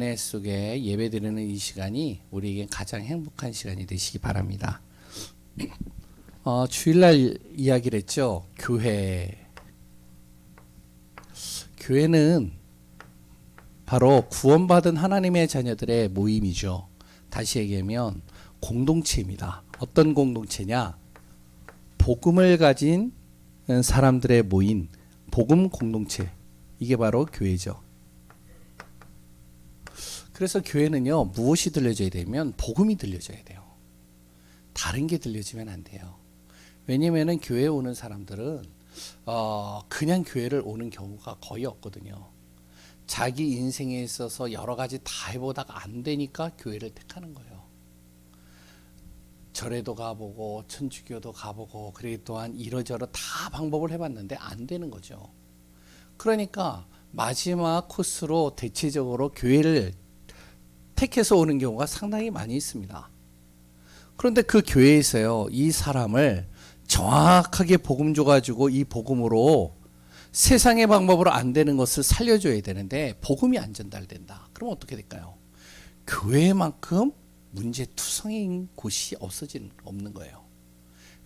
은혜 속에 예배드리는 이 시간이 우리에게 가장 행복한 시간이 되시기 바랍니다. 주일날 이야기를 했죠. 교회는 바로 구원받은 하나님의 자녀들의 모임이죠. 다시 얘기하면 공동체입니다. 어떤 공동체냐? 복음을 가진 사람들의 모인 복음 공동체. 이게 바로 교회죠. 그래서 교회는요, 무엇이 들려져야 되면 복음이 들려져야 돼요. 다른 게 들려지면 안 돼요. 왜냐면은 교회에 오는 사람들은 그냥 교회를 오는 경우가 거의 없거든요. 자기 인생에 있어서 여러 가지 다 해보다가 안 되니까 교회를 택하는 거예요. 절에도 가보고 천주교도 가보고 그리고 또한 이러저러 다 방법을 해봤는데 안 되는 거죠. 그러니까 마지막 코스로 대체적으로 교회를 택해서 오는 경우가 상당히 많이 있습니다. 그런데 그 교회에서요, 이 사람을 정확하게 복음 줘가지고 이 복음으로 세상의 방법으로 안 되는 것을 살려줘야 되는데 복음이 안 전달된다. 그럼 어떻게 될까요? 교회만큼 문제투성인 곳이 없는 거예요.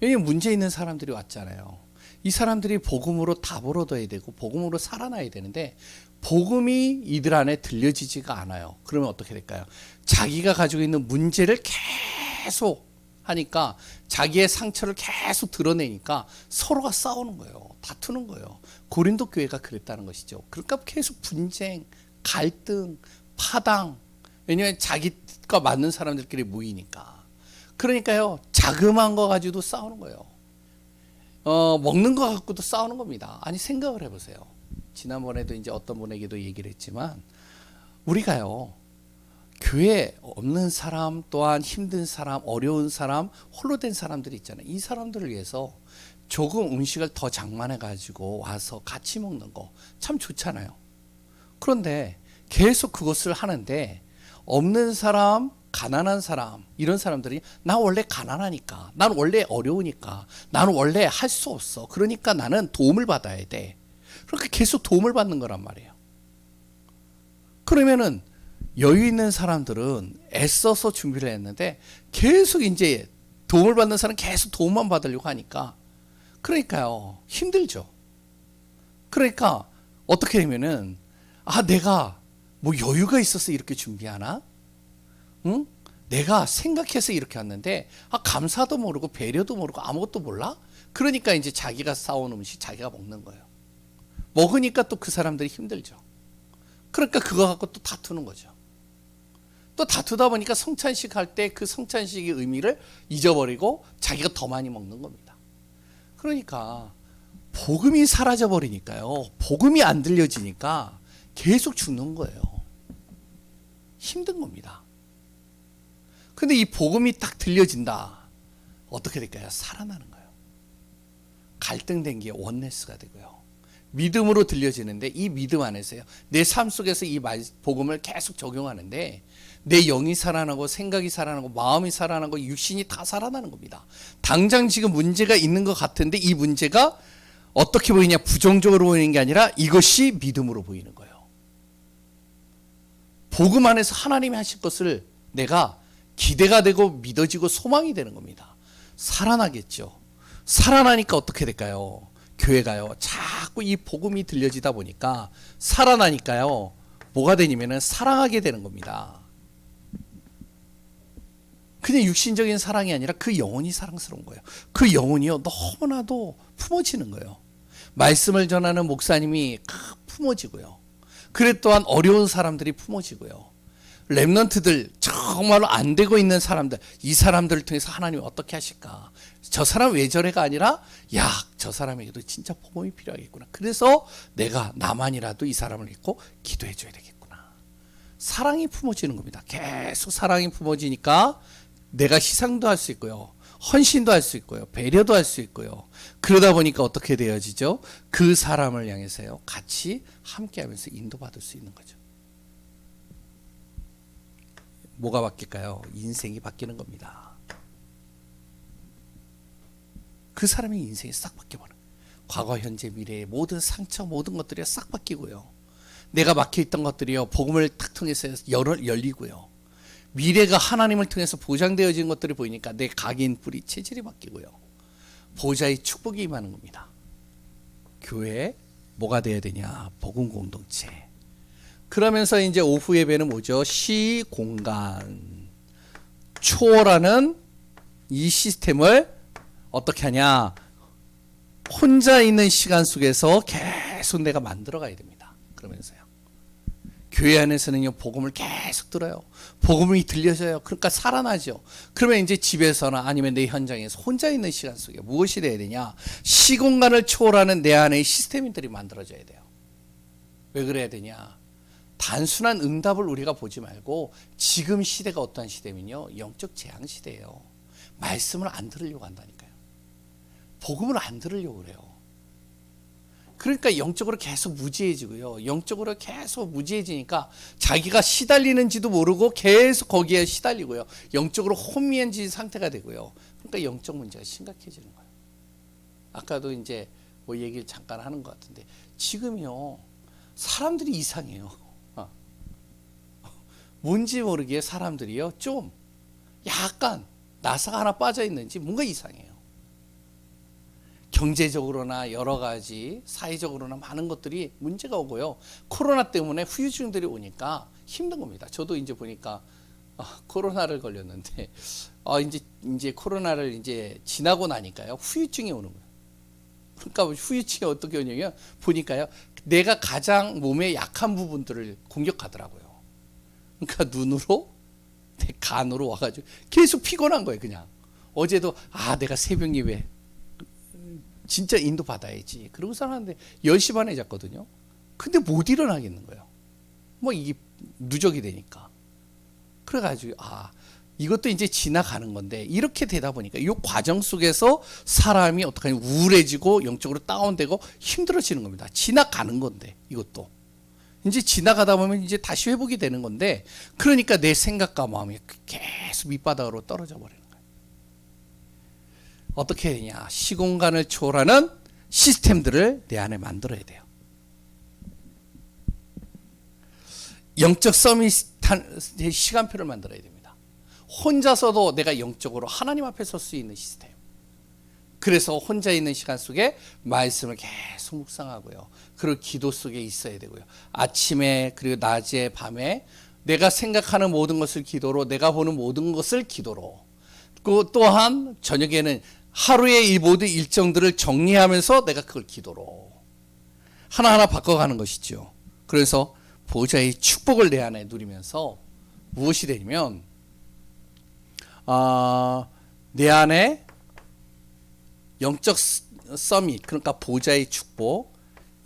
왜냐하면 문제 있는 사람들이 왔잖아요. 이 사람들이 복음으로 답을 얻어야 되고 복음으로 살아나야 되는데 복음이 이들 안에 들려지지가 않아요. 그러면 어떻게 될까요? 자기가 가지고 있는 문제를 계속 하니까 자기의 상처를 계속 드러내니까 서로가 싸우는 거예요. 다투는 거예요. 고린도 교회가 그랬다는 것이죠. 그러니까 계속 분쟁, 갈등, 파당. 왜냐하면 자기가 맞는 사람들끼리 모이니까. 그러니까요, 자그마한 거 가지고도 싸우는 거예요. 먹는 거 갖고도 싸우는 겁니다. 아니, 생각을 해보세요. 지난번에도 이제 어떤 분에게도 얘기를 했지만, 우리가요, 교회에 없는 사람, 또한 힘든 사람, 어려운 사람, 홀로 된 사람들이 있잖아요. 이 사람들을 위해서 조금 음식을 더 장만해가지고 와서 같이 먹는 거 참 좋잖아요. 그런데 계속 그것을 하는데, 없는 사람, 가난한 사람, 이런 사람들이 나 원래 가난하니까, 난 원래 어려우니까, 나는 원래 할 수 없어. 그러니까 나는 도움을 받아야 돼. 그렇게 계속 도움을 받는 거란 말이에요. 그러면은 여유 있는 사람들은 애써서 준비를 했는데 계속 이제 도움을 받는 사람 계속 도움만 받으려고 하니까 그러니까요, 힘들죠. 그러니까 어떻게 되면은 내가 뭐 여유가 있어서 이렇게 준비하나? 응? 내가 생각해서 이렇게 왔는데 감사도 모르고 배려도 모르고 아무것도 몰라? 그러니까 이제 자기가 싸온 음식 자기가 먹는 거예요. 먹으니까 또 그 사람들이 힘들죠. 그러니까 그거 갖고 또 다투는 거죠. 또 다투다 보니까 성찬식 할 때 그 성찬식의 의미를 잊어버리고 자기가 더 많이 먹는 겁니다. 그러니까 복음이 사라져 버리니까요, 복음이 안 들려지니까 계속 죽는 거예요. 힘든 겁니다. 근데 이 복음이 딱 들려진다. 어떻게 될까요? 살아나는 거예요. 갈등된 게 원네스가 되고요. 믿음으로 들려지는데 이 믿음 안에서요, 내 삶 속에서 이 복음을 계속 적용하는데 내 영이 살아나고 생각이 살아나고 마음이 살아나고 육신이 다 살아나는 겁니다. 당장 지금 문제가 있는 것 같은데 이 문제가 어떻게 보이냐, 부정적으로 보이는 게 아니라 이것이 믿음으로 보이는 거예요. 복음 안에서 하나님이 하실 것을 내가 기대가 되고 믿어지고 소망이 되는 겁니다. 살아나겠죠. 살아나니까 어떻게 될까요? 교회가요, 자꾸 이 복음이 들려지다 보니까 살아나니까요, 뭐가 되냐면은 사랑하게 되는 겁니다. 그냥 육신적인 사랑이 아니라 그 영혼이 사랑스러운 거예요. 그 영혼이요, 너무나도 품어지는 거예요. 말씀을 전하는 목사님이 품어지고요. 그래 또한 어려운 사람들이 품어지고요. 렘넌트들, 정말로 안 되고 있는 사람들, 이 사람들을 통해서 하나님이 어떻게 하실까? 저 사람 왜 저래가 아니라, 저 사람에게도 진짜 복음이 필요하겠구나. 그래서 내가 나만이라도 이 사람을 믿고 기도해 줘야 되겠구나. 사랑이 품어지는 겁니다. 계속 사랑이 품어지니까 내가 희생도 할 수 있고요, 헌신도 할 수 있고요, 배려도 할 수 있고요. 그러다 보니까 어떻게 되어지죠? 그 사람을 향해서요, 같이 함께하면서 인도받을 수 있는 거죠. 뭐가 바뀔까요? 인생이 바뀌는 겁니다. 그 사람의 인생이 싹 바뀌어버려요. 과거, 현재, 미래의 모든 상처, 모든 것들이 싹 바뀌고요. 내가 막혀있던 것들이요 복음을 탁 통해서 열리고요. 미래가 하나님을 통해서 보장되어진 것들이 보이니까 내 각인 뿌리 체질이 바뀌고요. 보좌의 축복이 임하는 겁니다. 교회 뭐가 돼야 되냐? 복음 공동체. 그러면서 이제 오후 예배는 뭐죠? 시공간 초월하는 이 시스템을 어떻게 하냐? 혼자 있는 시간 속에서 계속 내가 만들어 가야 됩니다. 그러면서요. 교회 안에서는요, 복음을 계속 들어요. 복음이 들려져요. 그러니까 살아나죠. 그러면 이제 집에서나 아니면 내 현장에서 혼자 있는 시간 속에 무엇이 돼야 되냐? 시공간을 초월하는 내 안의 시스템들이 만들어져야 돼요. 왜 그래야 되냐? 단순한 응답을 우리가 보지 말고 지금 시대가 어떠한 시대면요, 영적 재앙 시대예요. 말씀을 안 들으려고 한다니까요. 복음을 안 들으려고 그래요. 그러니까 영적으로 계속 무지해지고요. 영적으로 계속 무지해지니까 자기가 시달리는지도 모르고 계속 거기에 시달리고요. 영적으로 혼미해진 상태가 되고요. 그러니까 영적 문제가 심각해지는 거예요. 아까도 이제 뭐 얘기를 잠깐 하는 것 같은데 지금요 사람들이 이상해요. 뭔지 모르게 사람들이요 좀 약간 나사가 하나 빠져 있는지 뭔가 이상해요. 경제적으로나 여러 가지 사회적으로나 많은 것들이 문제가 오고요. 코로나 때문에 후유증들이 오니까 힘든 겁니다. 저도 이제 보니까 코로나를 걸렸는데 이제 코로나를 이제 지나고 나니까요 후유증이 오는 거예요. 그러니까 후유증이 어떻게 오냐면 보니까요 내가 가장 몸에 약한 부분들을 공격하더라고요. 그러니까 눈으로 내 간으로 와가지고 계속 피곤한 거예요. 그냥 어제도 내가 새벽 예배 진짜 인도 받아야지. 그러고서 하는데 10시 반에 잤거든요. 근데 못 일어나겠는 거예요. 뭐 이게 누적이 되니까. 그래가지고 이것도 이제 지나가는 건데 이렇게 되다 보니까 이 과정 속에서 사람이 어떻게 하면 우울해지고 영적으로 다운되고 힘들어지는 겁니다. 지나가는 건데 이것도. 이제 지나가다 보면 이제 다시 회복이 되는 건데 그러니까 내 생각과 마음이 계속 밑바닥으로 떨어져 버리는 거예요. 어떻게 해야 되냐? 시공간을 초월하는 시스템들을 내 안에 만들어야 돼요. 영적 서밋의 시간표를 만들어야 됩니다. 혼자서도 내가 영적으로 하나님 앞에 설 수 있는 시스템. 그래서 혼자 있는 시간 속에 말씀을 계속 묵상하고요. 그리고 기도 속에 있어야 되고요. 아침에 그리고 낮에 밤에 내가 생각하는 모든 것을 기도로, 내가 보는 모든 것을 기도로. 그 또한 저녁에는 하루의 이 모든 일정들을 정리하면서 내가 그걸 기도로 하나하나 바꿔가는 것이죠. 그래서 보좌의 축복을 내 안에 누리면서 무엇이 되냐면 내 안에 영적 서밋, 그러니까 보좌의 축복,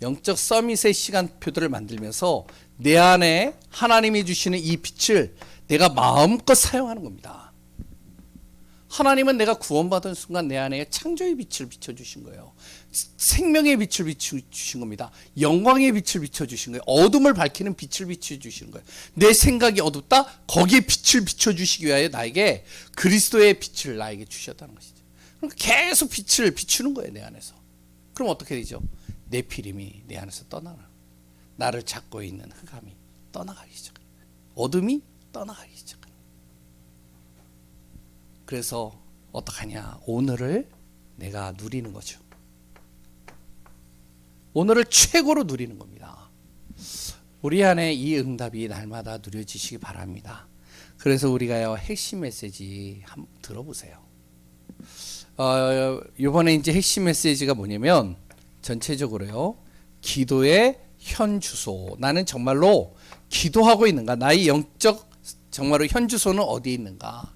영적 서밋의 시간표들을 만들면서 내 안에 하나님이 주시는 이 빛을 내가 마음껏 사용하는 겁니다. 하나님은 내가 구원받은 순간 내 안에 창조의 빛을 비춰주신 거예요. 생명의 빛을 비춰주신 겁니다. 영광의 빛을 비춰주신 거예요. 어둠을 밝히는 빛을 비춰주시는 거예요. 내 생각이 어둡다? 거기에 빛을 비춰주시기 위하여 나에게 그리스도의 빛을 나에게 주셨다는 것이죠. 그러니까 계속 빛을 비추는 거예요. 내 안에서. 그럼 어떻게 되죠? 내 피림이 내 안에서 떠나는, 나를 잡고 있는 흑암이 떠나가기 시작해요. 어둠이 떠나가기 시작해요. 그래서 어떡하냐? 오늘을 내가 누리는 거죠. 오늘을 최고로 누리는 겁니다. 우리 안에 이 응답이 날마다 누려지시기 바랍니다. 그래서 우리가요 핵심 메시지 한번 들어보세요. 이번에 이제 핵심 메시지가 뭐냐면 전체적으로요 기도의 현 주소. 나는 정말로 기도하고 있는가? 나의 영적 정말로 현 주소는 어디에 있는가?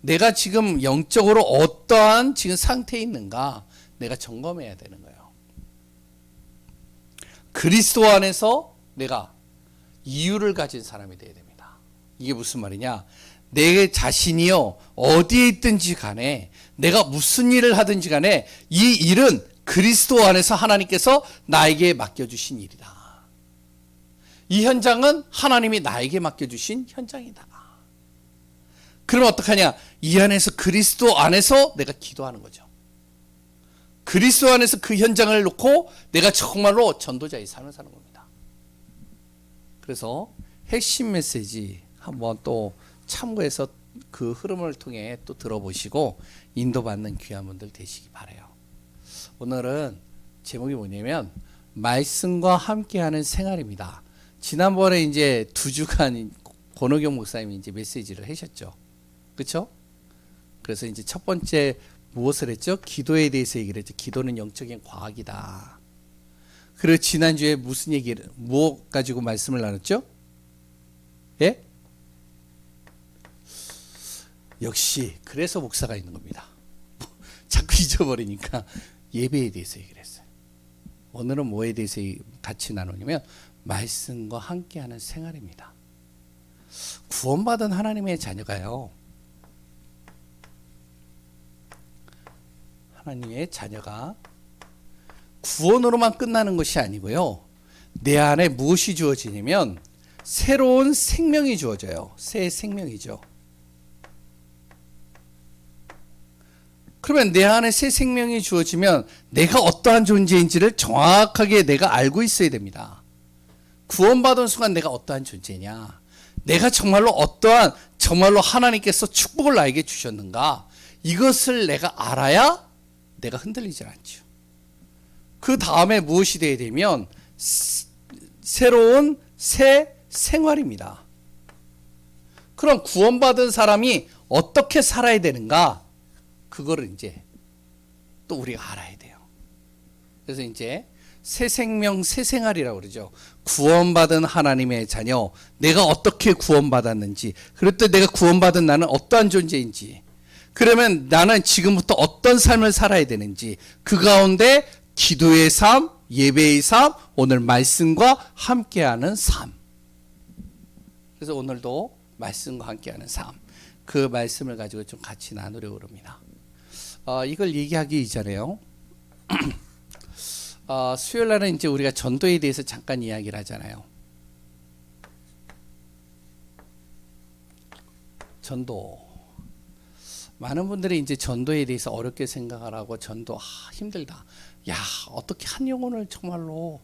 내가 지금 영적으로 어떠한 지금 상태에 있는가? 내가 점검해야 되는 거예요. 그리스도 안에서 내가 이유를 가진 사람이 되어야 됩니다. 이게 무슨 말이냐? 내 자신이요 어디에 있든지 간에 내가 무슨 일을 하든지 간에 이 일은 그리스도 안에서 하나님께서 나에게 맡겨주신 일이다. 이 현장은 하나님이 나에게 맡겨주신 현장이다. 그럼 어떡하냐? 이 안에서 그리스도 안에서 내가 기도하는 거죠. 그리스도 안에서 그 현장을 놓고 내가 정말로 전도자의 삶을 사는 겁니다. 그래서 핵심 메시지 한번 또 참고해서 그 흐름을 통해 또 들어보시고 인도받는 귀한 분들 되시기 바라요. 오늘은 제목이 뭐냐면 말씀과 함께하는 생활입니다. 지난번에 이제 2주간 권호경 목사님이 이제 메시지를 하셨죠. 그렇죠? 그래서 이제 첫 번째 무엇을 했죠? 기도에 대해서 얘기를 했죠. 기도는 영적인 과학이다. 그리고 지난주에 무슨 얘기를 무엇 가지고 말씀을 나눴죠? 예? 역시 그래서 목사가 있는 겁니다. 자꾸 잊어버리니까 예배에 대해서 얘기를 했어요. 오늘은 뭐에 대해서 같이 나누냐면 말씀과 함께하는 생활입니다. 구원받은 하나님의 자녀가요. 하나님의 자녀가 구원으로만 끝나는 것이 아니고요. 내 안에 무엇이 주어지냐면 새로운 생명이 주어져요. 새 생명이죠. 그러면 내 안에 새 생명이 주어지면 내가 어떠한 존재인지를 정확하게 내가 알고 있어야 됩니다. 구원받은 순간 내가 어떠한 존재냐? 내가 정말로 하나님께서 축복을 나에게 주셨는가? 이것을 내가 알아야 내가 흔들리지 않죠. 그 다음에 무엇이 돼야 되면 새로운 새 생활입니다. 그럼 구원받은 사람이 어떻게 살아야 되는가? 그거를 이제 또 우리가 알아야 돼요. 그래서 이제 새 생명, 새 생활이라고 그러죠. 구원받은 하나님의 자녀, 내가 어떻게 구원받았는지, 그리고 또 내가 구원받은 나는 어떠한 존재인지, 그러면 나는 지금부터 어떤 삶을 살아야 되는지, 그 가운데 기도의 삶, 예배의 삶, 오늘 말씀과 함께하는 삶. 그래서 오늘도 말씀과 함께하는 삶, 그 말씀을 가지고 좀 같이 나누려고 합니다. 이걸 얘기하기 이전에요. 수요일 날은 이제 우리가 전도에 대해서 잠깐 이야기를 하잖아요. 전도. 많은 분들이 이제 전도에 대해서 어렵게 생각을 하고 전도 힘들다. 야, 어떻게 한 영혼을 정말로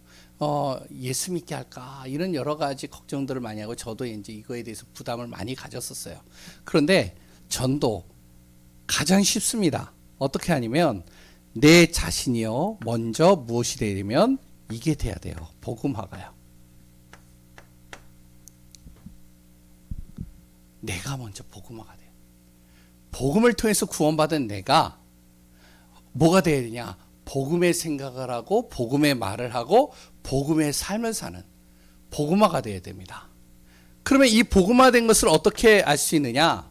예수 믿게 할까? 이런 여러 가지 걱정들을 많이 하고 저도 이제 이거에 대해서 부담을 많이 가졌었어요. 그런데 전도 가장 쉽습니다. 어떻게 하냐면 내 자신이요 먼저 무엇이 되려면 이게 돼야 돼요. 복음화가요. 내가 먼저 복음화가 돼요. 복음을 통해서 구원받은 내가 뭐가 돼야 되냐? 복음의 생각을 하고 복음의 말을 하고 복음의 삶을 사는 복음화가 돼야 됩니다. 그러면 이 복음화된 것을 어떻게 알 수 있느냐?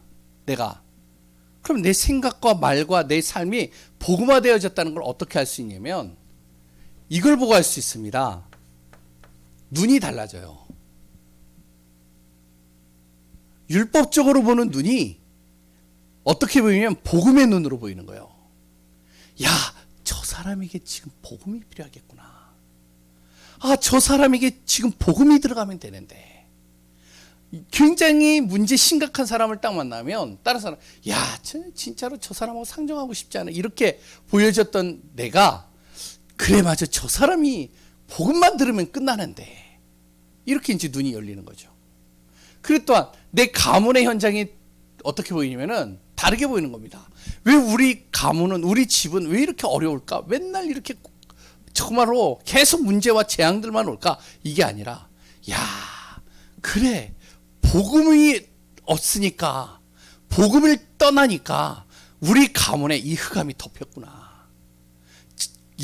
그럼 내 생각과 말과 내 삶이 복음화되어졌다는 걸 어떻게 알 수 있냐면 이걸 보고 알 수 있습니다. 눈이 달라져요. 율법적으로 보는 눈이 어떻게 보이냐면 복음의 눈으로 보이는 거예요. 야, 저 사람에게 지금 복음이 필요하겠구나. 저 사람에게 지금 복음이 들어가면 되는데. 굉장히 문제 심각한 사람을 딱 만나면 다른 사람, 야, 진짜로 저 사람하고 상종하고 싶지 않아. 이렇게 보여졌던 내가, 그래, 맞아. 저 사람이 복음만 들으면 끝나는데. 이렇게 이제 눈이 열리는 거죠. 그리고 또한 내 가문의 현장이 어떻게 보이냐면은 다르게 보이는 겁니다. 왜 우리 가문은, 우리 집은 왜 이렇게 어려울까? 맨날 이렇게 정말로 계속 문제와 재앙들만 올까? 이게 아니라, 야, 그래. 복음이 없으니까, 복음을 떠나니까 우리 가문에 이 흑암이 덮였구나.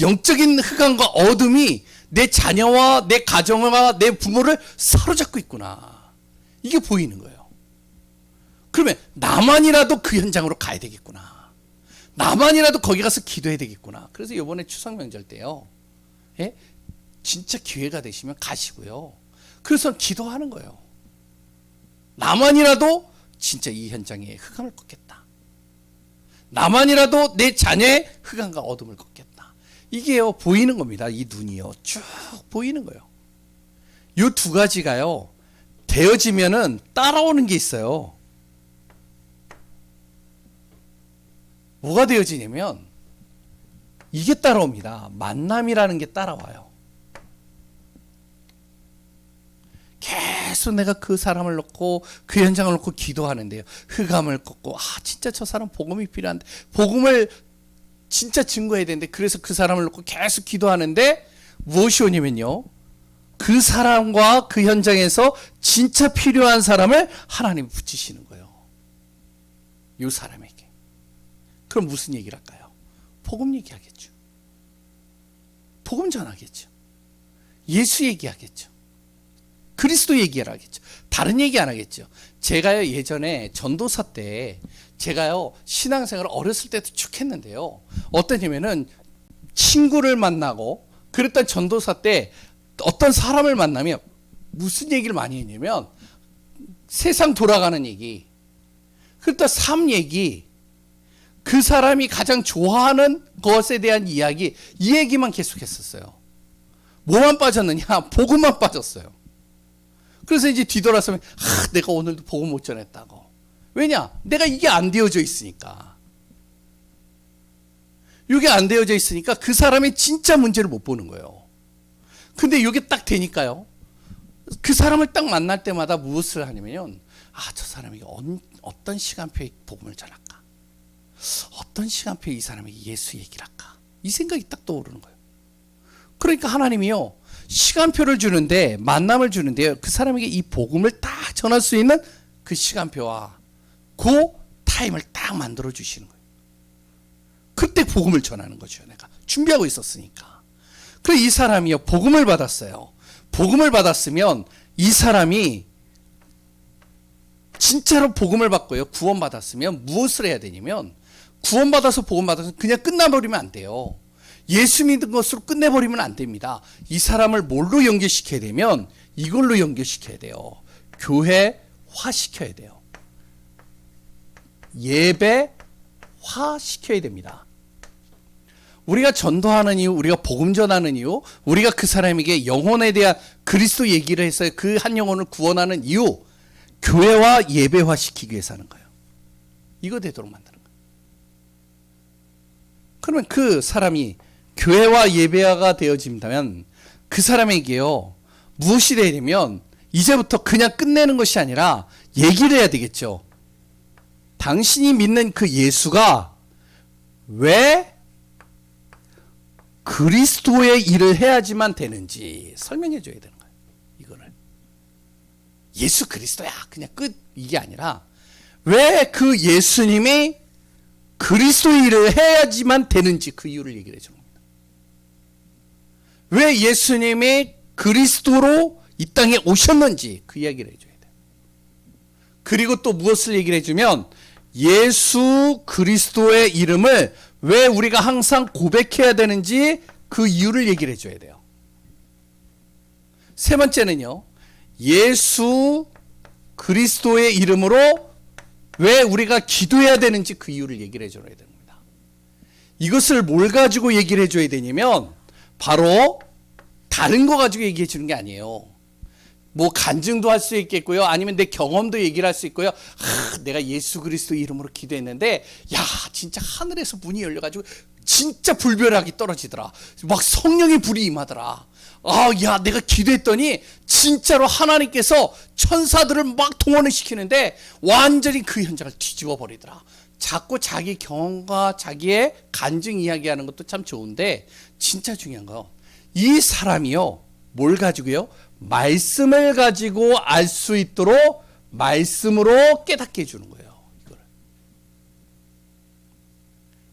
영적인 흑암과 어둠이 내 자녀와 내 가정과 내 부모를 사로잡고 있구나. 이게 보이는 거예요. 그러면 나만이라도 그 현장으로 가야 되겠구나. 나만이라도 거기 가서 기도해야 되겠구나. 그래서 이번에 추석 명절 때요. 예? 진짜 기회가 되시면 가시고요. 그래서 기도하는 거예요. 나만이라도 진짜 이 현장에 흑암을 걷겠다. 나만이라도 내 자녀의 흑암과 어둠을 걷겠다. 이게요, 보이는 겁니다. 이 눈이요. 쭉 보이는 거예요. 이 두 가지가요, 되어지면은 따라오는 게 있어요. 뭐가 되어지냐면, 이게 따라옵니다. 만남이라는 게 따라와요. 계속 내가 그 사람을 놓고 그 현장을 놓고 기도하는데요. 흑암을 꺾고 진짜 저 사람 복음이 필요한데 복음을 진짜 증거해야 되는데 그래서 그 사람을 놓고 계속 기도하는데 무엇이 오냐면요. 그 사람과 그 현장에서 진짜 필요한 사람을 하나님이 붙이시는 거예요. 이 사람에게. 그럼 무슨 얘기를 할까요? 복음 얘기하겠죠. 복음 전하겠죠. 예수 얘기하겠죠. 그리스도 얘기를 하겠죠. 다른 얘기 안 하겠죠. 제가요 예전에 전도사 때 제가요 신앙생활을 어렸을 때도 쭉 했는데요. 어떠냐면은 친구를 만나고 그랬던 전도사 때 어떤 사람을 만나면 무슨 얘기를 많이 했냐면 세상 돌아가는 얘기, 그랬다 삶 얘기, 그 사람이 가장 좋아하는 것에 대한 이야기, 이 얘기만 계속했었어요. 뭐만 빠졌느냐? 복음만 빠졌어요. 그래서 이제 뒤돌아서면 내가 오늘도 복음 못 전했다고. 왜냐? 내가 이게 안 되어져 있으니까. 이게 안 되어져 있으니까 그 사람의 진짜 문제를 못 보는 거예요. 근데 이게 딱 되니까요. 그 사람을 딱 만날 때마다 무엇을 하냐면 저 사람에게 어떤 시간표에 복음을 전할까? 어떤 시간표에 이 사람에게 예수 얘기를 할까? 이 생각이 딱 떠오르는 거예요. 그러니까 하나님이요. 시간표를 주는데 만남을 주는데요. 그 사람에게 이 복음을 딱 전할 수 있는 그 시간표와 그 타임을 딱 만들어 주시는 거예요. 그때 복음을 전하는 거죠. 내가 준비하고 있었으니까. 그래서 이 사람이요. 복음을 받았어요. 복음을 받았으면 이 사람이 진짜로 복음을 받고요. 구원받았으면 무엇을 해야 되냐면 구원받아서 복음받아서 그냥 끝나버리면 안 돼요. 예수 믿은 것으로 끝내버리면 안 됩니다. 이 사람을 뭘로 연결시켜야 되면 이걸로 연결시켜야 돼요. 교회화 시켜야 돼요. 예배화 시켜야 됩니다. 우리가 전도하는 이유, 우리가 복음 전하는 이유, 우리가 그 사람에게 영혼에 대한 그리스도 얘기를 해서 그 한 영혼을 구원하는 이유, 교회와 예배화 시키기 위해서 하는 거예요. 이거 되도록 만드는 거예요. 그러면 그 사람이 교회와 예배화가 되어진다면 그 사람에게요 무엇이 돼야 되면 이제부터 그냥 끝내는 것이 아니라 얘기를 해야 되겠죠. 당신이 믿는 그 예수가 왜 그리스도의 일을 해야지만 되는지 설명해 줘야 되는 거예요. 이거를 예수 그리스도야 그냥 끝 이게 아니라 왜 그 예수님이 그리스도의 일을 해야지만 되는지 그 이유를 얘기를 해주는 겁니다. 왜 예수님이 그리스도로 이 땅에 오셨는지 그 이야기를 해줘야 돼요. 그리고 또 무엇을 얘기를 해주면 예수 그리스도의 이름을 왜 우리가 항상 고백해야 되는지 그 이유를 얘기를 해줘야 돼요. 세 번째는요. 예수 그리스도의 이름으로 왜 우리가 기도해야 되는지 그 이유를 얘기를 해줘야 됩니다. 이것을 뭘 가지고 얘기를 해줘야 되냐면 바로 다른 거 가지고 얘기해 주는 게 아니에요. 뭐 간증도 할 수 있겠고요. 아니면 내 경험도 얘기를 할 수 있고요. 내가 예수 그리스도 이름으로 기도했는데 진짜 하늘에서 문이 열려가지고 진짜 불벼락이 떨어지더라. 막 성령의 불이 임하더라. 내가 기도했더니 진짜로 하나님께서 천사들을 막 동원을 시키는데 완전히 그 현장을 뒤집어 버리더라. 자꾸 자기 경험과 자기의 간증 이야기하는 것도 참 좋은데 진짜 중요한 거 이 사람이요 뭘 가지고요? 말씀을 가지고 알 수 있도록 말씀으로 깨닫게 해주는 거예요. 이거를.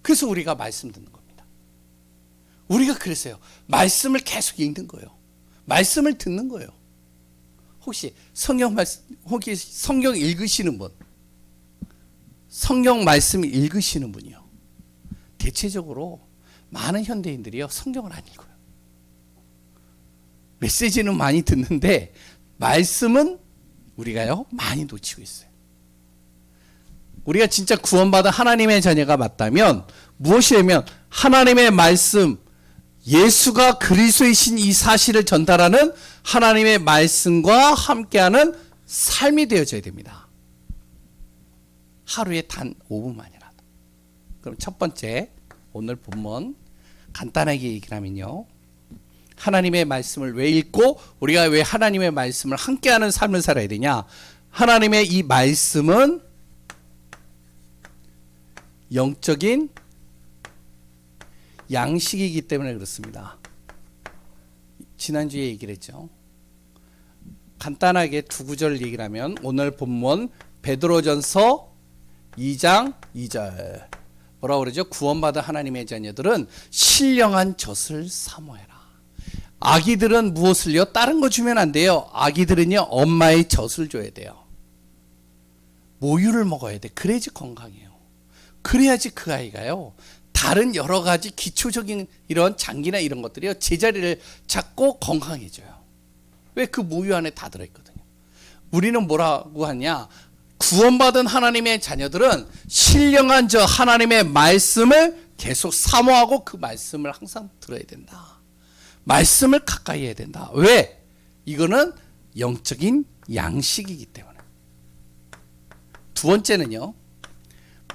그래서 우리가 말씀 듣는 겁니다. 우리가 그랬어요. 말씀을 계속 읽는 거예요. 말씀을 듣는 거예요. 혹시 성경 읽으시는 분, 성경 말씀 읽으시는 분이요. 대체적으로 많은 현대인들이요 성경을 안 읽어요. 메시지는 많이 듣는데 말씀은 우리가요 많이 놓치고 있어요. 우리가 진짜 구원받은 하나님의 자녀가 맞다면 무엇이냐면 하나님의 말씀, 예수가 그리스도이신 이 사실을 전달하는 하나님의 말씀과 함께하는 삶이 되어져야 됩니다. 하루에 단 5분만이라도. 그럼 첫 번째 오늘 본문 간단하게 얘기를 하면요. 하나님의 말씀을 왜 읽고 우리가 왜 하나님의 말씀을 함께하는 삶을 살아야 되냐? 하나님의 이 말씀은 영적인 양식이기 때문에 그렇습니다. 지난주에 얘기를 했죠. 간단하게 두 구절 얘기를 하면 오늘 본문 베드로전서 2장 2절 뭐라고 그러죠? 구원받은 하나님의 자녀들은 신령한 젖을 사모해라. 아기들은 무엇을요? 다른 거 주면 안 돼요. 아기들은요 엄마의 젖을 줘야 돼요. 모유를 먹어야 돼. 그래야지 건강해요. 그래야지 그 아이가요 다른 여러 가지 기초적인 이런 장기나 이런 것들이요 제자리를 잡고 건강해져요. 왜? 그 모유 안에 다 들어있거든요. 우리는 뭐라고 하냐? 구원받은 하나님의 자녀들은 신령한 저 하나님의 말씀을 계속 사모하고 그 말씀을 항상 들어야 된다. 말씀을 가까이 해야 된다. 왜? 이거는 영적인 양식이기 때문에. 두 번째는요.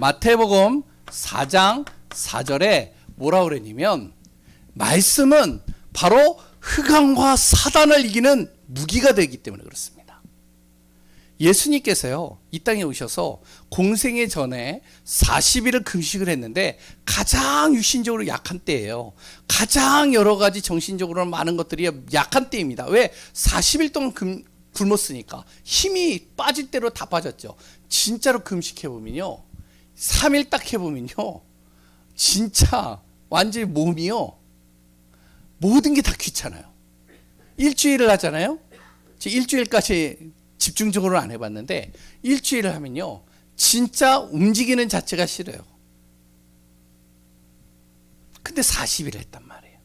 마태복음 4장 4절에 뭐라고 그러냐면 말씀은 바로 흑암과 사단을 이기는 무기가 되기 때문에 그렇습니다. 예수님께서요 이 땅에 오셔서 공생의 전에 40일을 금식을 했는데 가장 육신적으로 약한 때예요. 가장 여러 가지 정신적으로 많은 것들이 약한 때입니다. 왜? 40일 동안 굶었으니까 힘이 빠질 대로 다 빠졌죠. 진짜로 금식해보면요 3일 딱 해보면요 진짜 완전히 몸이요 모든 게 다 귀찮아요. 일주일을 하잖아요. 일주일까지 집중적으로 안 해봤는데 일주일을 하면요 진짜 움직이는 자체가 싫어요. 근데 40일을 했단 말이에요.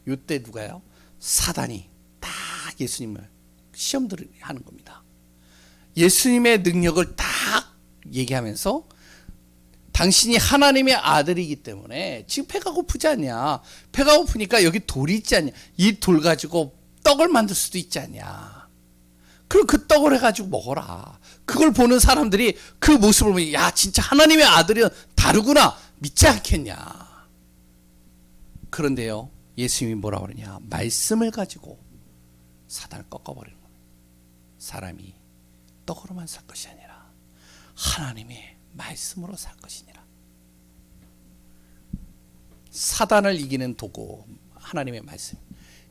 이때 누가요? 사단이 딱 예수님을 시험들을 하는 겁니다. 예수님의 능력을 딱 얘기하면서 당신이 하나님의 아들이기 때문에 지금 배가 고프지 않냐? 배가 고프니까 여기 돌이 있지 않냐? 이 돌 가지고 떡을 만들 수도 있지 않냐? 그럼 그 떡을 해가지고 먹어라. 그걸 보는 사람들이 그 모습을 보면 야 진짜 하나님의 아들은 다르구나 믿지 않겠냐? 그런데요 예수님이 뭐라고 그러냐? 말씀을 가지고 사단을 꺾어버리는 거예요. 사람이 떡으로만 살 것이 아니라 하나님의 말씀으로 살 것이니라. 사단을 이기는 도구 하나님의 말씀.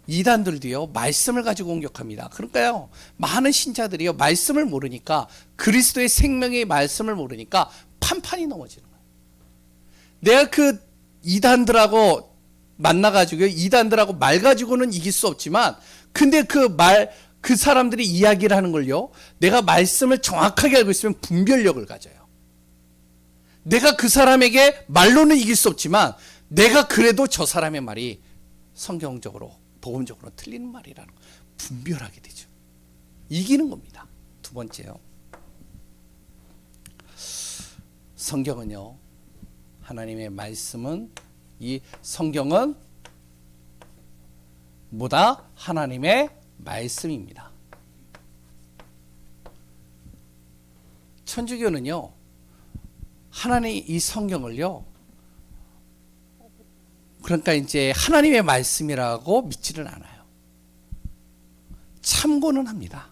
이단들도요 말씀을 가지고 공격합니다. 그러니까요 많은 신자들이요 말씀을 모르니까 그리스도의 생명의 말씀을 모르니까 판판이 넘어지는 거예요. 내가 그 이단들하고 만나가지고 이단들하고 말 가지고는 이길 수 없지만 근데 그 사람들이 이야기를 하는 걸요 내가 말씀을 정확하게 알고 있으면 분별력을 가져요. 내가 그 사람에게 말로는 이길 수 없지만 내가 그래도 저 사람의 말이 성경적으로 복음적으로 틀리는 말이라는 거 분별하게 되죠. 이기는 겁니다. 두 번째요. 성경은요 하나님의 말씀은 이 성경은 뭐다? 하나님의 말씀입니다. 천주교는요 하나님 이 성경을요 그러니까 이제 하나님의 말씀이라고 믿지는 않아요. 참고는 합니다.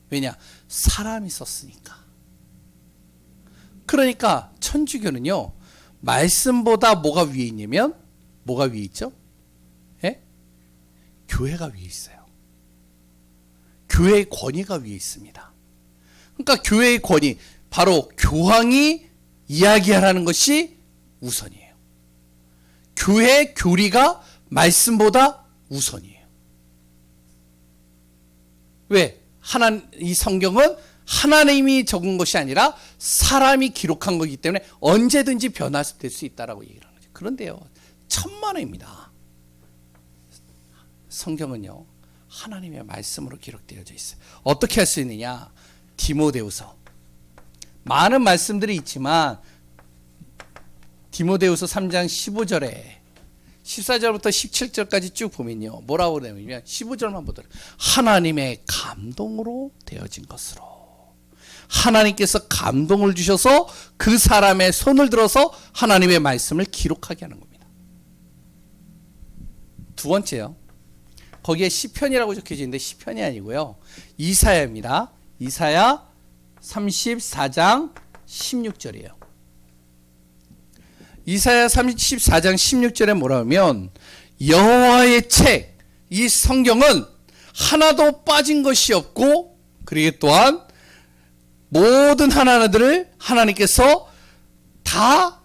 왜냐? 사람이 썼으니까. 그러니까 천주교는요 말씀보다 뭐가 위에 있냐면 뭐가 위에 있죠? 예? 교회가 위에 있어요. 교회의 권위가 위에 있습니다. 그러니까 교회의 권위 바로 교황이 이야기하라는 것이 우선이에요. 교회의 교리가 말씀보다 우선이에요. 왜? 이 성경은 하나님이 적은 것이 아니라 사람이 기록한 거기 때문에 언제든지 변화될 수 있다라고 얘기를 하는 거죠. 그런데요, 천만에입니다. 성경은요, 하나님의 말씀으로 기록되어져 있어요. 어떻게 할 수 있느냐? 디모데후서. 많은 말씀들이 있지만 디모데후서 3장 15절에 14절부터 17절까지 쭉 보면요. 뭐라고 그러냐면 15절만 보더라도 하나님의 감동으로 되어진 것으로 하나님께서 감동을 주셔서 그 사람의 손을 들어서 하나님의 말씀을 기록하게 하는 겁니다. 두 번째요. 거기에 시편이라고 적혀져 있는데 시편이 아니고요. 이사야입니다. 이사야 34장 16절이에요. 이사야 34장 16절에 뭐라 하면 여호와의 책, 이 성경은 하나도 빠진 것이 없고 그리고 또한 모든 하나들을 하나님께서 다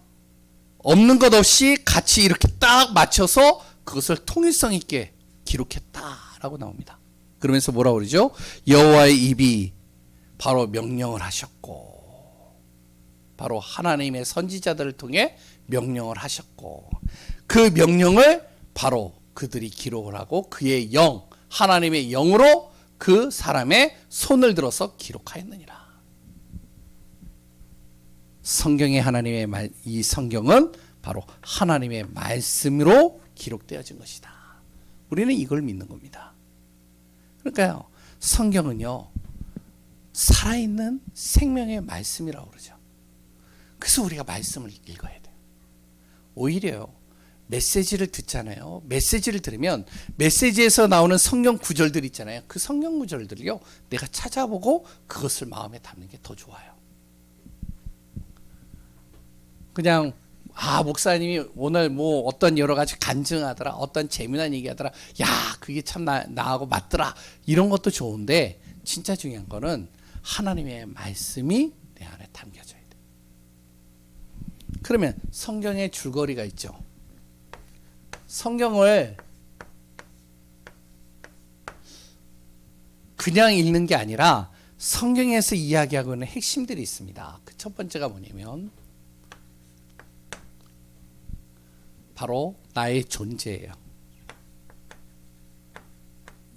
없는 것 없이 같이 이렇게 딱 맞춰서 그것을 통일성 있게 기록했다라고 나옵니다. 그러면서 뭐라고 그러죠? 여호와의 입이 바로 명령을 하셨고 바로 하나님의 선지자들을 통해 명령을 하셨고 그 명령을 바로 그들이 기록을 하고 그의 영, 하나님의 영으로 그 사람의 손을 들어서 기록하였느니라. 성경의 하나님의 말, 이 성경은 바로 하나님의 말씀으로 기록되어진 것이다. 우리는 이걸 믿는 겁니다. 그러니까요, 성경은요, 살아있는 생명의 말씀이라고 그러죠. 그래서 우리가 말씀을 읽어야 돼요. 오히려요, 메시지를 듣잖아요. 메시지를 들으면 메시지에서 나오는 성경 구절들 있잖아요. 그 성경 구절들을요, 내가 찾아보고 그것을 마음에 담는 게 더 좋아요. 그냥 목사님이 오늘 뭐 어떤 여러 가지 간증하더라, 어떤 재미난 얘기하더라, 야 그게 참 나하고 맞더라, 이런 것도 좋은데 진짜 중요한 거는 하나님의 말씀이 내 안에 담겨져야 돼. 그러면 성경에 줄거리가 있죠. 성경을 그냥 읽는 게 아니라 성경에서 이야기하고 있는 핵심들이 있습니다. 그 첫 번째가 뭐냐면 바로 나의 존재예요.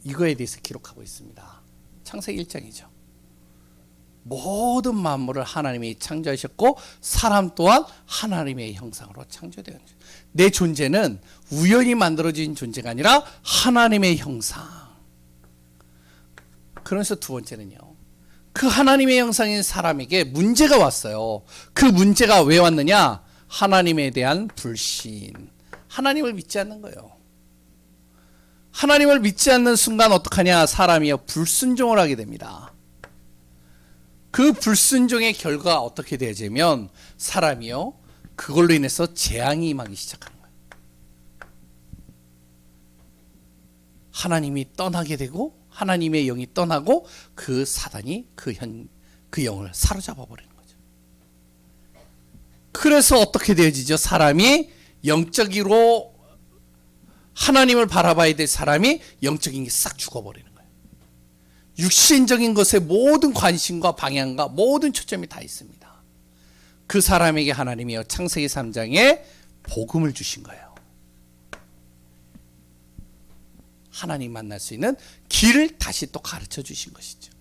이거에 대해서 기록하고 있습니다. 창세기 1장이죠. 모든 만물을 하나님이 창조하셨고 사람 또한 하나님의 형상으로 창조되었죠. 내 존재는 우연히 만들어진 존재가 아니라 하나님의 형상. 그래서 두 번째는요, 그 하나님의 형상인 사람에게 문제가 왔어요. 그 문제가 왜 왔느냐? 하나님에 대한 불신. 하나님을 믿지 않는 거예요. 하나님을 믿지 않는 순간 어떡하냐? 사람이요, 불순종을 하게 됩니다. 그 불순종의 결과가 어떻게 되냐면 사람이요, 그걸로 인해서 재앙이 임하기 시작하는 거예요. 하나님이 떠나게 되고 하나님의 영이 떠나고 그 사단이 그 영을 사로잡아 버리는 거죠. 그래서 어떻게 되어지죠? 사람이 영적으로 하나님을 바라봐야 될 사람이 영적인 게 싹 죽어버리는 거예요. 육신적인 것에 모든 관심과 방향과 모든 초점이 다 있습니다. 그 사람에게 하나님이요, 창세기 3장에 복음을 주신 거예요. 하나님 만날 수 있는 길을 다시 또 가르쳐 주신 것이죠.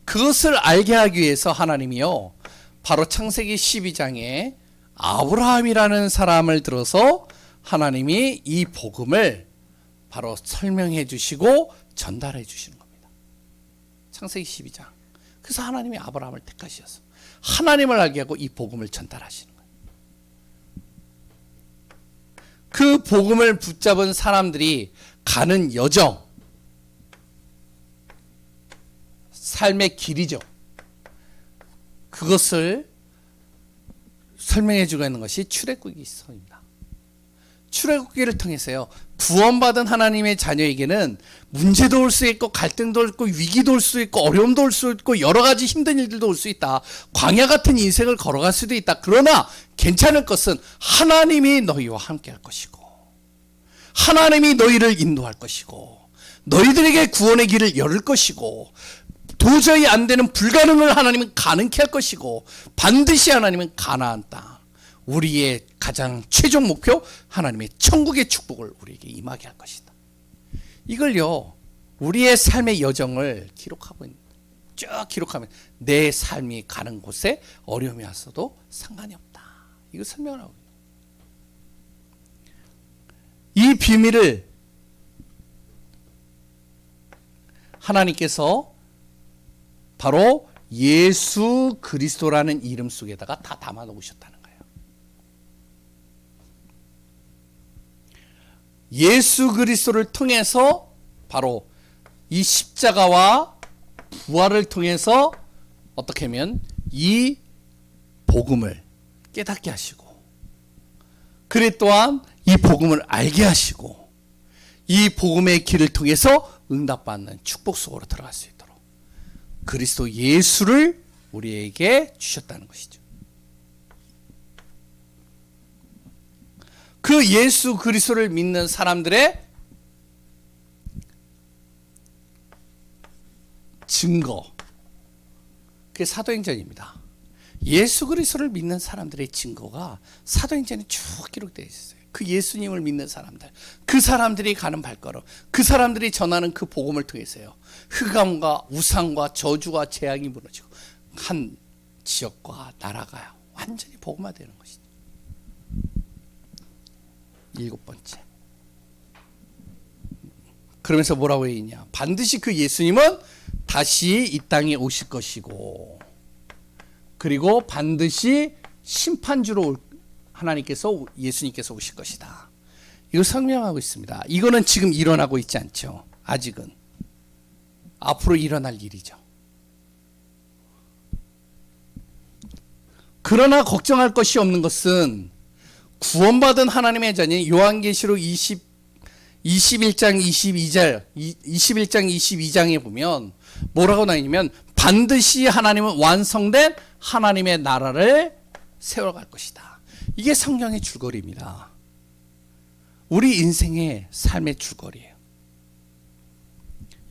그것을 알게 하기 위해서 하나님이요, 바로 창세기 12장에 아브라함이라는 사람을 들어서 하나님이 이 복음을 바로 설명해 주시고 전달해 주시는 겁니다. 창세기 12장. 그래서 하나님이 아브라함을 택하셔서 하나님을 알게 하고 이 복음을 전달하시는 거예요. 그 복음을 붙잡은 사람들이 가는 여정, 삶의 길이죠. 그것을 설명해 주고 있는 것이 출애굽기서입니다. 출애굽기를 통해서요, 구원받은 하나님의 자녀에게는 문제도 올 수 있고 갈등도 올 수 있고 위기도 올 수 있고 어려움도 올 수 있고 여러 가지 힘든 일들도 올 수 있다. 광야 같은 인생을 걸어갈 수도 있다. 그러나 괜찮을 것은 하나님이 너희와 함께 할 것이고 하나님이 너희를 인도할 것이고 너희들에게 구원의 길을 열을 것이고 도저히 안 되는 불가능을 하나님은 가능케 할 것이고 반드시 하나님은 가나안 땅, 우리의 가장 최종 목표 하나님의 천국의 축복을 우리에게 임하게 할 것이다. 이걸요, 우리의 삶의 여정을 기록하고 있는, 쭉 기록하면 내 삶이 가는 곳에 어려움이 왔어도 상관이 없다. 이거 설명을 하고 있는. 이 비밀을 하나님께서 바로 예수 그리스도라는 이름 속에다가 다 담아 놓으셨다는 거예요. 예수 그리스도를 통해서 바로 이 십자가와 부활을 통해서 어떻게 하면 이 복음을 깨닫게 하시고, 그래 또한 이 복음을 알게 하시고, 이 복음의 길을 통해서 응답받는 축복 속으로 들어갈 수 있도록 그리스도 예수를 우리에게 주셨다는 것이죠. 그 예수 그리스도를 믿는 사람들의 증거, 그게 사도행전입니다. 예수 그리스도를 믿는 사람들의 증거가 사도행전에 쭉 기록되어 있어요. 그 예수님을 믿는 사람들, 그 사람들이 가는 발걸음, 그 사람들이 전하는 그 복음을 통해서요, 흑암과 우상과 저주와 재앙이 무너지고 한 지역과 나라가 완전히 복음화되는 것이죠. 7번째, 그러면서 뭐라고 했냐, 반드시 그 예수님은 다시 이 땅에 오실 것이고, 그리고 반드시 심판주로 하나님께서, 예수님께서 오실 것이다. 이걸 설명하고 있습니다. 이거는 지금 일어나고 있지 않죠. 아직은. 앞으로 일어날 일이죠. 그러나 걱정할 것이 없는 것은 구원받은 하나님의 자녀인 요한계시록 21장 22장에 보면 뭐라고 나있냐면, 반드시 하나님은 완성된 하나님의 나라를 세워갈 것이다. 이게 성경의 줄거리입니다. 우리 인생의 삶의 줄거리예요.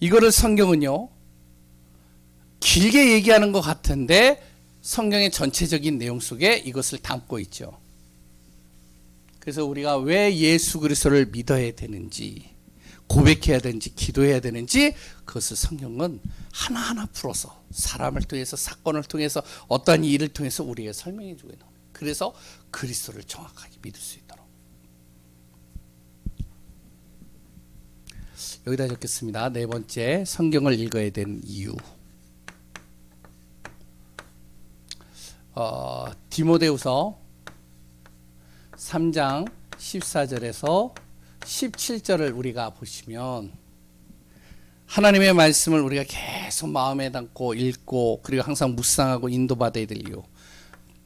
이거를 성경은요, 길게 얘기하는 것 같은데 성경의 전체적인 내용 속에 이것을 담고 있죠. 그래서 우리가 왜 예수 그리스도를 믿어야 되는지, 고백해야 되는지, 기도해야 되는지, 그것을 성경은 하나하나 풀어서 사람을 통해서, 사건을 통해서, 어떠한 일을 통해서 우리에게 설명해 주고 있는 거예요. 그래서 그리스도를 정확하게 믿을 수 있도록. 여기다 적겠습니다. 4번째, 성경을 읽어야 되는 이유. 디모데후서 3장 14절에서 17절을 우리가 보시면, 하나님의 말씀을 우리가 계속 마음에 담고 읽고, 그리고 항상 묵상하고 인도받아야 될 이유,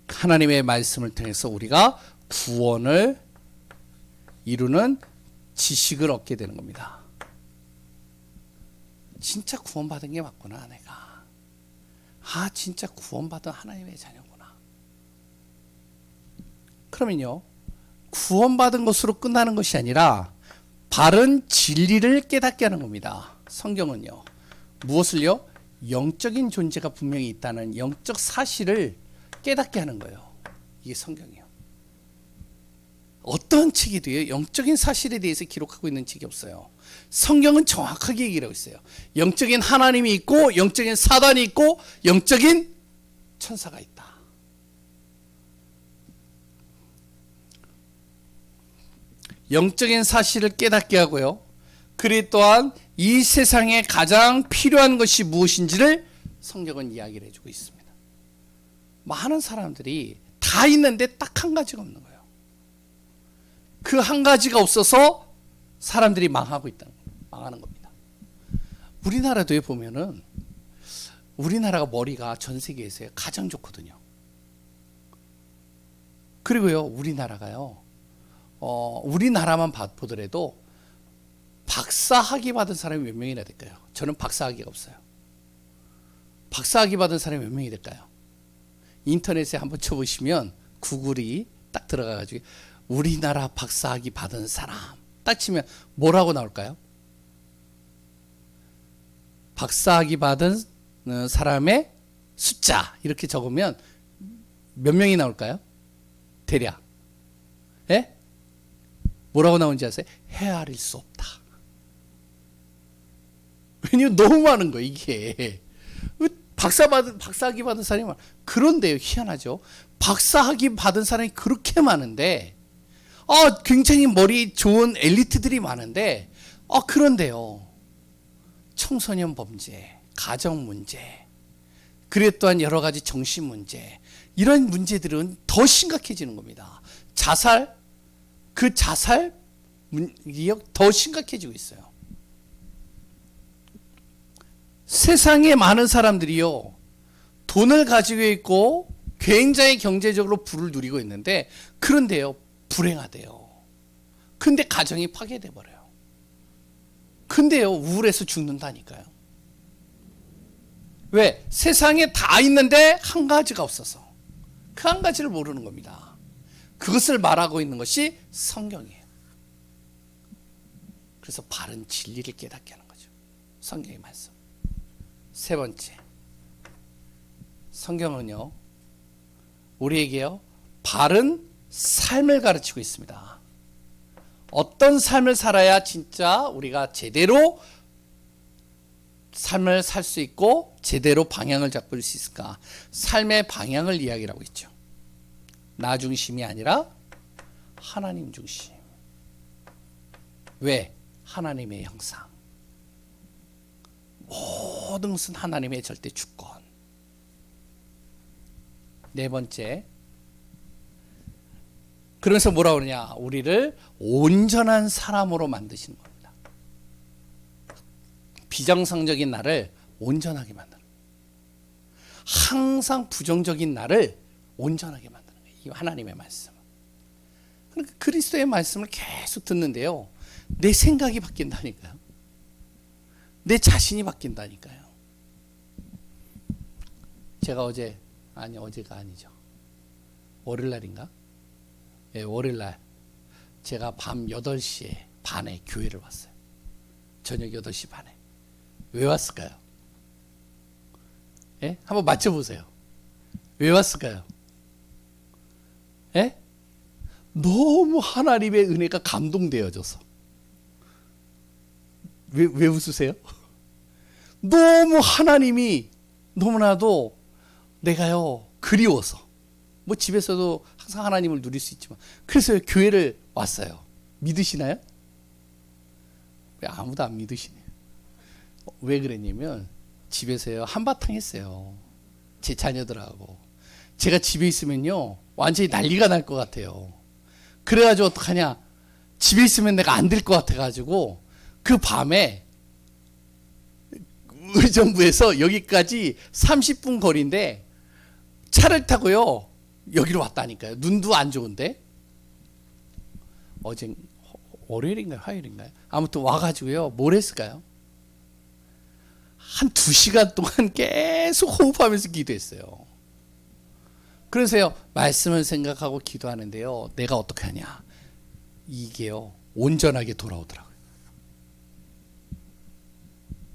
하나님의 말씀을 통해서 우리가 구원을 이루는 지식을 얻게 되는 겁니다. 진짜 구원받은 게 맞구나, 내가. 진짜 구원받은 하나님의 자녀구나. 그러면요, 구원받은 것으로 끝나는 것이 아니라 바른 진리를 깨닫게 하는 겁니다. 성경은요, 무엇을요? 영적인 존재가 분명히 있다는 영적 사실을 깨닫게 하는 거예요. 이게 성경이에요. 어떤 책에도요, 영적인 사실에 대해서 기록하고 있는 책이 없어요. 성경은 정확하게 얘기를 하고 있어요. 영적인 하나님이 있고, 영적인 사단이 있고, 영적인 천사가 있다. 영적인 사실을 깨닫게 하고요, 그리 또한 이 세상에 가장 필요한 것이 무엇인지를 성경은 이야기를 해주고 있습니다. 많은 사람들이 다 있는데 딱 한 가지가 없는 거예요. 그 한 가지가 없어서 사람들이 망하는 겁니다. 우리나라도에 보면은, 우리나라가 머리가 전 세계에서 가장 좋거든요. 그리고요, 우리나라가요, 우리나라만 보더라도 박사학위 받은 사람이 몇 명이나 될까요? 저는 박사학위가 없어요. 박사학위 받은 사람이 몇 명이 될까요? 인터넷에 한번 쳐보시면, 구글이 딱 들어가가지고 우리나라 박사학위 받은 사람 딱 치면 뭐라고 나올까요? 박사학위 받은 사람의 숫자 이렇게 적으면 몇 명이 나올까요? 대략. 예? 뭐라고 나오는지 아세요? 헤아릴 수 없다. 왜냐면 너무 많은 거예요, 이게. 박사학위 받은 사람이 많아. 그런데요, 희한하죠. 박사학위 받은 사람이 그렇게 많은데, 굉장히 머리 좋은 엘리트들이 많은데, 그런데요, 청소년 범죄, 가정 문제, 그리고 또한 여러 가지 정신 문제, 이런 문제들은 더 심각해지는 겁니다. 그 자살 문제가 더 심각해지고 있어요. 세상에 많은 사람들이요, 돈을 가지고 있고 굉장히 경제적으로 부를 누리고 있는데, 그런데요, 불행하대요. 근데 가정이 파괴돼 버려요. 근데요, 우울해서 죽는다니까요. 왜? 세상에 다 있는데 한 가지가 없어서. 그 한 가지를 모르는 겁니다. 그것을 말하고 있는 것이 성경이에요. 그래서 바른 진리를 깨닫게 하는 거죠. 성경의 말씀. 세 번째, 성경은요, 우리에게요, 바른 삶을 가르치고 있습니다. 어떤 삶을 살아야 진짜 우리가 제대로 삶을 살 수 있고 제대로 방향을 잡을 수 있을까? 삶의 방향을 이야기하고 있죠. 나 중심이 아니라 하나님 중심. 왜? 하나님의 형상. 모든 것은 하나님의 절대 주권. 네 번째, 그러면서 뭐라 그러냐? 우리를 온전한 사람으로 만드시는 겁니다. 비정상적인 나를 온전하게 만드는 거예요. 항상 부정적인 나를 온전하게 만드는 거예요. 이 하나님의 말씀. 그러니까 그리스도의 말씀을 계속 듣는데요, 내 생각이 바뀐다니까요. 내 자신이 바뀐다니까요. 제가 어제가 아니죠. 월요일날인가? 예, 월요일날 제가 밤 8시 반에 교회를 왔어요. 저녁 8시 반에. 왜 왔을까요? 예? 한번 맞춰보세요. 왜 왔을까요? 예? 너무 하나님의 은혜가 감동되어져서. 왜 웃으세요? 너무 하나님이 너무나도 내가요, 그리워서. 뭐 집에서도 항상 하나님을 누릴 수 있지만, 그래서 교회를 왔어요. 믿으시나요? 왜 아무도 안 믿으시네요. 왜 그랬냐면, 집에서요, 한바탕 했어요. 제 자녀들하고. 제가 집에 있으면요, 완전히 난리가 날 것 같아요. 그래가지고 어떡하냐? 집에 있으면 내가 안 될 것 같아가지고, 그 밤에 의정부에서 여기까지 30분 거리인데 차를 타고요, 여기로 왔다니까요. 눈도 안 좋은데. 어제 월요일인가요? 화요일인가요? 아무튼 와가지고요, 뭘 했을까요? 한 2시간 동안 계속 호흡하면서 기도했어요. 그래서요, 말씀을 생각하고 기도하는데요, 내가 어떻게 하냐, 이게요, 온전하게 돌아오더라고요.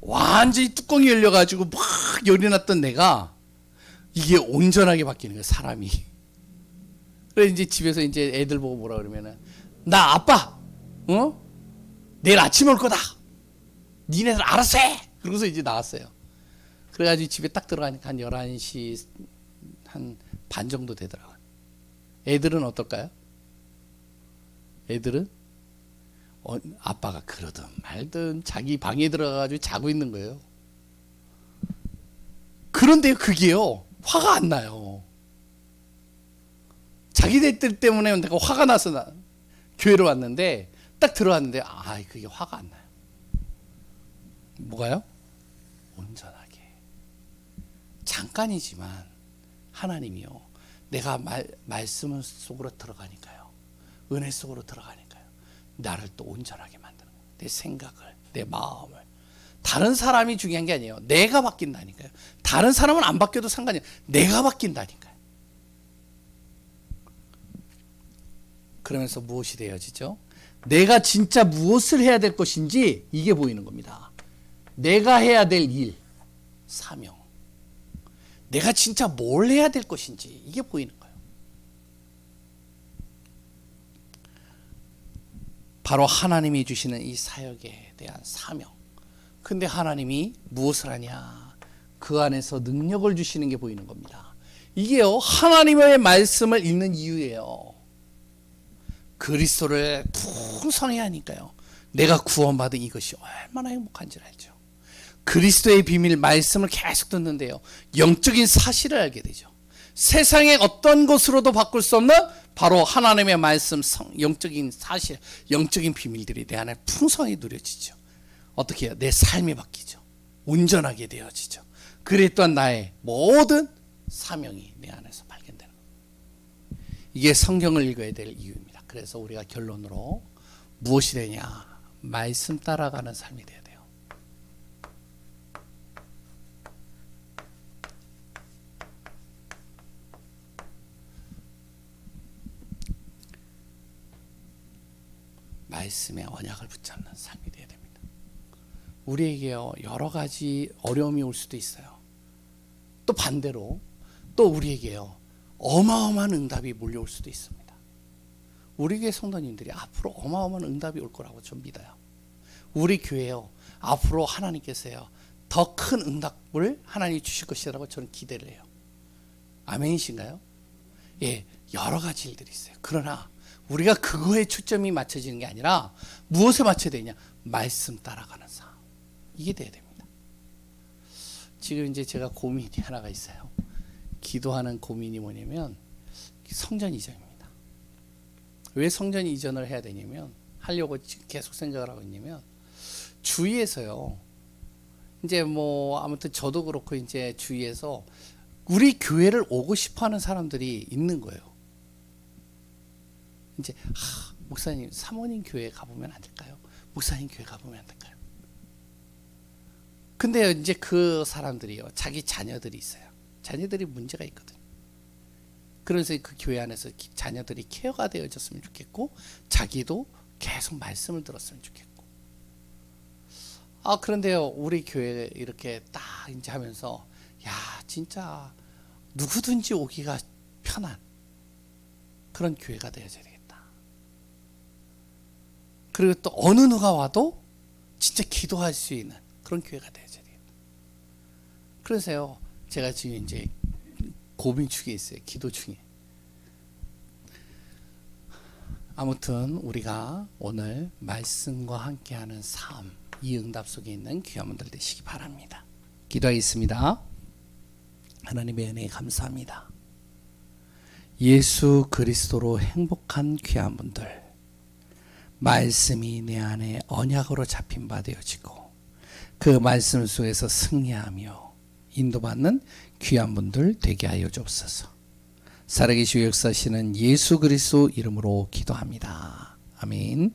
완전히 뚜껑이 열려가지고 막 열이 났던 내가 이게 온전하게 바뀌는 거예요, 사람이. 그래서 이제 집에서 이제 애들 보고 뭐라 그러면은, 나 아빠, 내일 아침 올 거다. 니네들 알아서 해. 그러고서 이제 나왔어요. 그래가지고 집에 딱 들어가니까 한 11시 한 반 정도 되더라고요. 애들은 어떨까요? 애들은 아빠가 그러든 말든 자기 방에 들어가가지고 자고 있는 거예요. 그런데 그게요, 화가 안 나요. 자기들 때문에 내가 화가 나서 교회를 왔는데, 딱 들어왔는데, 그게 화가 안 나요. 뭐가요? 온전하게. 잠깐이지만 하나님이요, 내가 말씀 속으로 들어가니까요, 은혜 속으로 들어가니까요, 나를 또 온전하게 만드는 거예요. 내 생각을, 내 마음을. 다른 사람이 중요한 게 아니에요. 내가 바뀐다니까요. 다른 사람은 안 바뀌어도 상관이 없어요. 내가 바뀐다니까요. 그러면서 무엇이 되어지죠? 내가 진짜 무엇을 해야 될 것인지 이게 보이는 겁니다. 내가 해야 될 일, 사명. 내가 진짜 뭘 해야 될 것인지 이게 보이는 거예요. 바로 하나님이 주시는 이 사역에 대한 사명. 근데 하나님이 무엇을 하냐? 그 안에서 능력을 주시는 게 보이는 겁니다. 이게요, 하나님의 말씀을 읽는 이유예요. 그리스도를 풍성히 하니까요, 내가 구원받은 이것이 얼마나 행복한지 알죠. 그리스도의 비밀 말씀을 계속 듣는데요, 영적인 사실을 알게 되죠. 세상의 어떤 것으로도 바꿀 수 없는 바로 하나님의 말씀, 영적인 사실, 영적인 비밀들이 내 안에 풍성히 누려지죠. 어떻게 해요? 내 삶이 바뀌죠. 온전하게 되어지죠. 그래 또한 나의 모든 사명이 내 안에서 발견되는 거예요. 이게 성경을 읽어야 될 이유입니다. 그래서 우리가 결론으로 무엇이 되냐? 말씀 따라가는 삶이 돼야 돼요. 말씀의 언약을 붙잡는 삶이 돼야 됩니다. 우리에게요, 여러 가지 어려움이 올 수도 있어요. 또 반대로 또 우리에게요, 어마어마한 응답이 몰려올 수도 있습니다. 우리 교회 성도님들이 앞으로 어마어마한 응답이 올 거라고 좀 믿어요. 우리 교회요, 앞으로 하나님께서요, 더 큰 응답을 하나님이 주실 것이라고 저는 기대를 해요. 아멘이신가요? 예, 여러 가지 일들이 있어요. 그러나 우리가 그거에 초점이 맞춰지는 게 아니라 무엇에 맞춰야 되냐? 말씀 따라가는 삶. 이게 돼야 됩니다. 지금 이제 제가 고민이 하나가 있어요. 기도하는 고민이 뭐냐면 성전 이전입니다. 왜 성전 이전을 해야 되냐면, 하려고 계속 생각을 하고 있냐면, 주위에서요, 이제 뭐 아무튼 저도 그렇고 이제 주위에서 우리 교회를 오고 싶어하는 사람들이 있는 거예요. 이제 목사님 사모님 교회 가보면 안 될까요? 목사님 교회 가보면 안 될까요? 근데 이제 그 사람들이요, 자기 자녀들이 있어요. 자녀들이 문제가 있거든. 그래서 그 교회 안에서 자녀들이 케어가 되어졌으면 좋겠고, 자기도 계속 말씀을 들었으면 좋겠고. 그런데요, 우리 교회 이렇게 딱 이제 하면서, 야, 진짜 누구든지 오기가 편한 그런 교회가 되어져야 되겠다. 그리고 또 어느 누가 와도 진짜 기도할 수 있는 그런 교회가 되어져야 되겠다. 그래서요, 제가 지금 이제 고민 중에 있어요. 기도 중에. 아무튼 우리가 오늘 말씀과 함께하는 삶, 이 응답 속에 있는 귀한 분들 되시기 바랍니다. 기도하겠습니다. 하나님의 은혜에 감사합니다. 예수 그리스도로 행복한 귀한 분들, 말씀이 내 안에 언약으로 잡힌 바 되어지고 그 말씀 속에서 승리하며 인도받는 귀한 분들 되게 하여 주옵소서. 살아계시고 역사하시는 예수 그리스도 이름으로 기도합니다. 아멘.